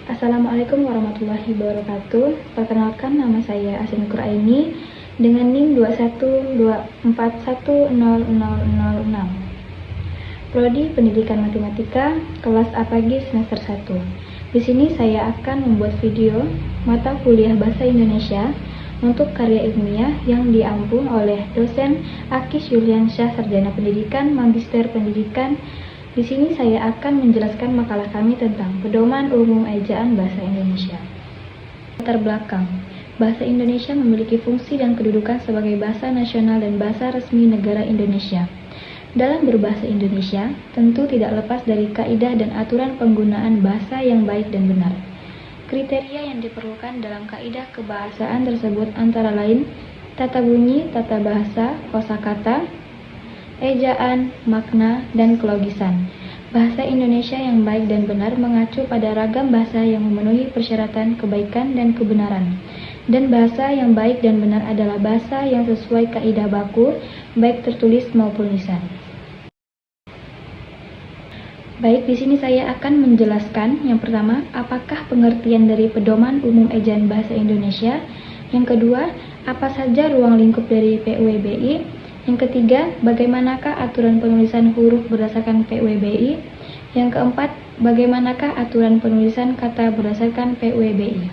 Assalamualaikum warahmatullahi wabarakatuh. Perkenalkan, nama saya Asin Quraini dengan NIM 212410006. Prodi Pendidikan Matematika, kelas APG semester 1. Di sini saya akan membuat video mata kuliah Bahasa Indonesia untuk karya ilmiah yang diampu oleh dosen Akis Yuliansyah, Sarjana Pendidikan, Magister Pendidikan. Di sini saya akan menjelaskan makalah kami tentang Pedoman Umum Ejaan Bahasa Indonesia. Latar belakang. Bahasa Indonesia memiliki fungsi dan kedudukan sebagai bahasa nasional dan bahasa resmi negara Indonesia. Dalam berbahasa Indonesia, tentu tidak lepas dari kaidah dan aturan penggunaan bahasa yang baik dan benar. Kriteria yang diperlukan dalam kaidah kebahasaan tersebut antara lain tata bunyi, tata bahasa, kosakata, ejaan, makna, dan kelogisan. Bahasa Indonesia yang baik dan benar mengacu pada ragam bahasa yang memenuhi persyaratan kebaikan dan kebenaran. Dan bahasa yang baik dan benar adalah bahasa yang sesuai kaidah baku, baik tertulis maupun lisan. Baik, di sini saya akan menjelaskan yang pertama, apakah pengertian dari Pedoman Umum Ejaan Bahasa Indonesia. Yang kedua, apa saja ruang lingkup dari PUEBI. Yang ketiga, bagaimanakah aturan penulisan huruf berdasarkan PUEBI. Yang keempat, bagaimanakah aturan penulisan kata berdasarkan PUEBI.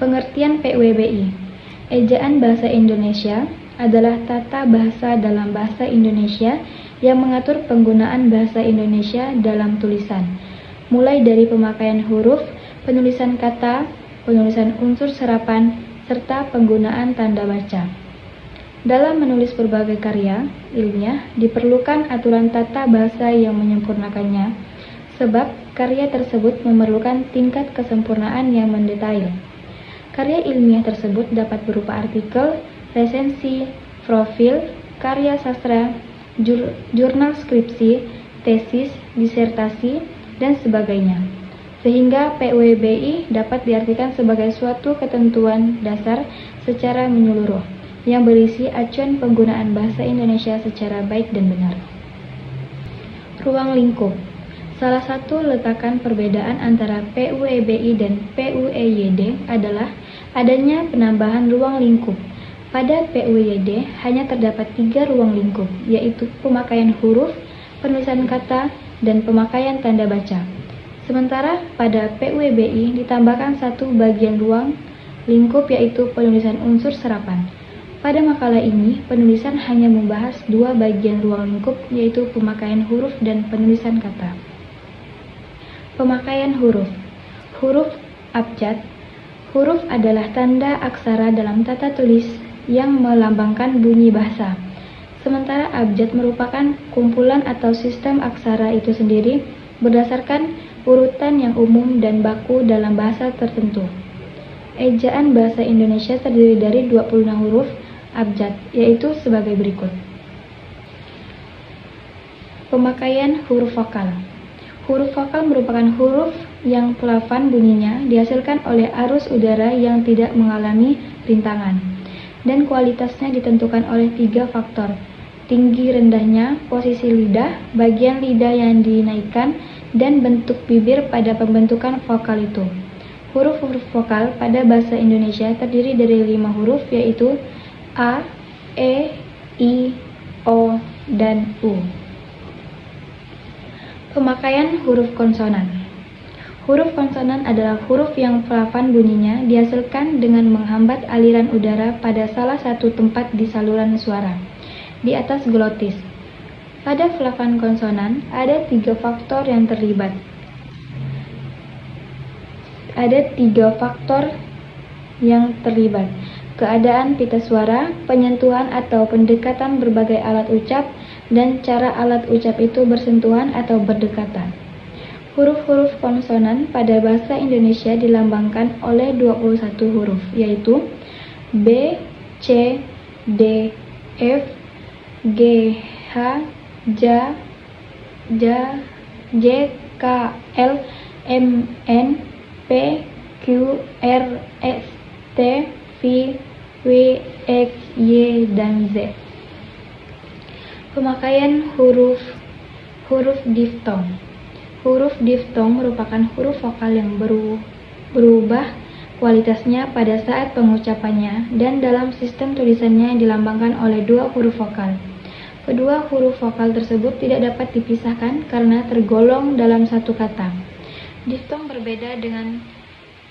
Pengertian PUEBI. Ejaan Bahasa Indonesia adalah tata bahasa dalam bahasa Indonesia yang mengatur penggunaan bahasa Indonesia dalam tulisan, mulai dari pemakaian huruf, penulisan kata, penulisan unsur serapan, serta penggunaan tanda baca. Dalam menulis berbagai karya ilmiah, diperlukan aturan tata bahasa yang menyempurnakannya, sebab karya tersebut memerlukan tingkat kesempurnaan yang mendetail. Karya ilmiah tersebut dapat berupa artikel, resensi, profil, karya sastra, jurnal skripsi, tesis, disertasi, dan sebagainya. Sehingga PUEBI dapat diartikan sebagai suatu ketentuan dasar secara menyeluruh, yang berisi acuan penggunaan bahasa Indonesia secara baik dan benar. Ruang lingkup. Salah satu letakan perbedaan antara PUEBI dan PUEYD adalah adanya penambahan ruang lingkup. Pada PUEYD hanya terdapat 3 ruang lingkup, yaitu pemakaian huruf, penulisan kata, dan pemakaian tanda baca. Sementara pada PUEBI ditambahkan 1 bagian ruang lingkup, yaitu penulisan unsur serapan. Pada makalah ini, penulisan hanya membahas 2 bagian ruang lingkup, yaitu pemakaian huruf dan penulisan kata. Pemakaian huruf. Huruf abjad. Huruf adalah tanda aksara dalam tata tulis yang melambangkan bunyi bahasa. Sementara abjad merupakan kumpulan atau sistem aksara itu sendiri berdasarkan urutan yang umum dan baku dalam bahasa tertentu. Ejaan bahasa Indonesia terdiri dari 26 huruf abjad, yaitu sebagai berikut. Pemakaian huruf vokal. Huruf vokal merupakan huruf yang pelafan bunyinya dihasilkan oleh arus udara yang tidak mengalami rintangan, dan kualitasnya ditentukan oleh 3 faktor: tinggi rendahnya posisi lidah, bagian lidah yang dinaikkan, dan bentuk bibir pada pembentukan vokal itu. Huruf-huruf vokal pada bahasa Indonesia terdiri dari 5 huruf, yaitu A, E, I, O, dan U. Pemakaian huruf konsonan. Huruf konsonan adalah huruf yang pelafan bunyinya dihasilkan dengan menghambat aliran udara pada salah satu tempat di saluran suara, di atas glotis. Pada pelafan konsonan, ada 3 faktor yang terlibat. Keadaan pita suara, penyentuhan atau pendekatan berbagai alat ucap, dan cara alat ucap itu bersentuhan atau berdekatan. Huruf-huruf konsonan pada bahasa Indonesia dilambangkan oleh 21 huruf, yaitu B, C, D, F, G, H, J, K, L, M, N, P, Q, R, S, T, V, W, X, Y, dan Z. Pemakaian huruf diftong. Huruf diftong merupakan huruf vokal yang berubah kualitasnya pada saat pengucapannya dan dalam sistem tulisannya dilambangkan oleh dua huruf vokal. Kedua huruf vokal tersebut tidak dapat dipisahkan karena tergolong dalam satu kata. Diftong berbeda dengan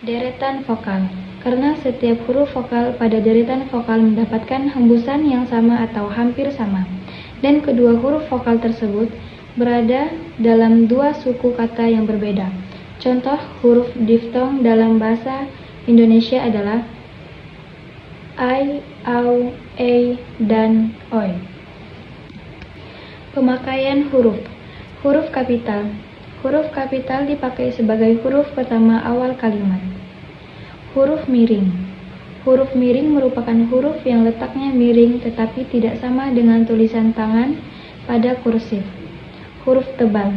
deretan vokal, karena setiap huruf vokal pada deretan vokal mendapatkan hembusan yang sama atau hampir sama, dan kedua huruf vokal tersebut berada dalam dua suku kata yang berbeda. Contoh huruf diftong dalam bahasa Indonesia adalah ai, au, e, dan oi. Pemakaian huruf. Huruf kapital. Huruf kapital dipakai sebagai huruf pertama awal kalimat. Huruf miring. Huruf miring merupakan huruf yang letaknya miring tetapi tidak sama dengan tulisan tangan pada kursif. Huruf tebal.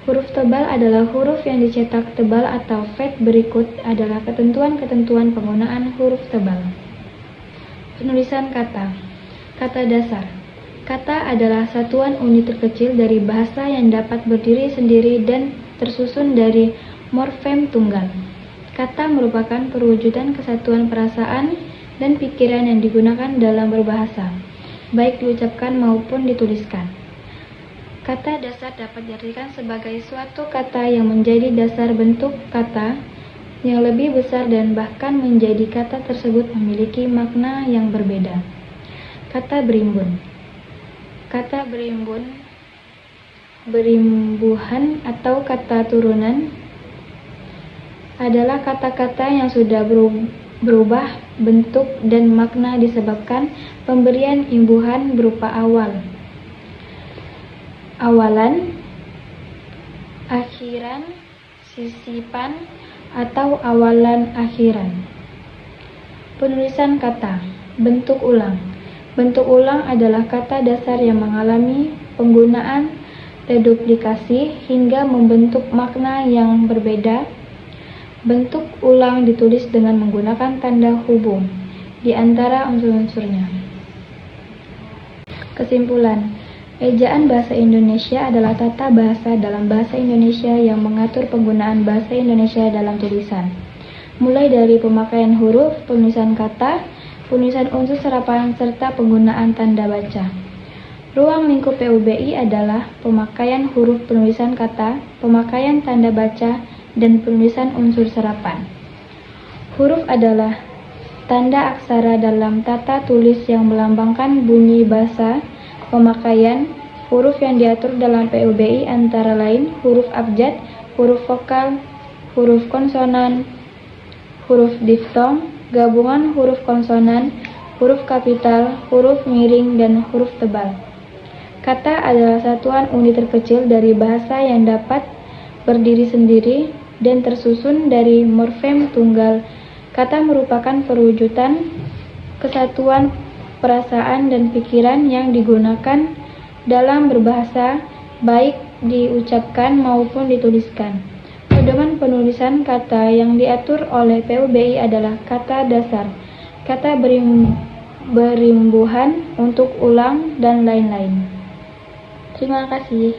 Huruf tebal adalah huruf yang dicetak tebal atau fat. Berikut adalah ketentuan-ketentuan penggunaan huruf tebal. Penulisan kata. Kata dasar. Kata adalah satuan unit terkecil dari bahasa yang dapat berdiri sendiri dan tersusun dari morfem tunggal. Kata merupakan perwujudan kesatuan perasaan dan pikiran yang digunakan dalam berbahasa, baik diucapkan maupun dituliskan. Kata dasar dapat diartikan sebagai suatu kata yang menjadi dasar bentuk kata yang lebih besar dan bahkan menjadi kata tersebut memiliki makna yang berbeda. Kata berimbun. Kata berimbuhan atau kata turunan adalah kata-kata yang sudah berubah bentuk dan makna disebabkan pemberian imbuhan berupa awalan, akhiran, sisipan, atau awalan akhiran. Penulisan kata. Bentuk ulang. Bentuk ulang adalah kata dasar yang mengalami penggunaan reduplikasi hingga membentuk makna yang berbeda. Bentuk ulang ditulis dengan menggunakan tanda hubung di antara unsur-unsurnya. Kesimpulan. Ejaan bahasa Indonesia adalah tata bahasa dalam bahasa Indonesia yang mengatur penggunaan bahasa Indonesia dalam tulisan, mulai dari pemakaian huruf, penulisan kata, penulisan unsur serapan, serta penggunaan tanda baca. Ruang lingkup PUBI adalah pemakaian huruf, penulisan kata, pemakaian tanda baca, dan penulisan unsur serapan. Huruf adalah tanda aksara dalam tata tulis yang melambangkan bunyi bahasa. Pemakaian huruf yang diatur dalam PUBI antara lain huruf abjad, huruf vokal, huruf konsonan, huruf diftong, gabungan huruf konsonan, huruf kapital, huruf miring, dan huruf tebal. Kata adalah satuan unit terkecil dari bahasa yang dapat berdiri sendiri dan tersusun dari morfem tunggal. Kata merupakan perwujudan kesatuan perasaan dan pikiran yang digunakan dalam berbahasa, baik diucapkan maupun dituliskan. Pedoman penulisan kata yang diatur oleh PUBI adalah kata dasar, kata berimbuhan, untuk ulang, dan lain-lain. Terima kasih.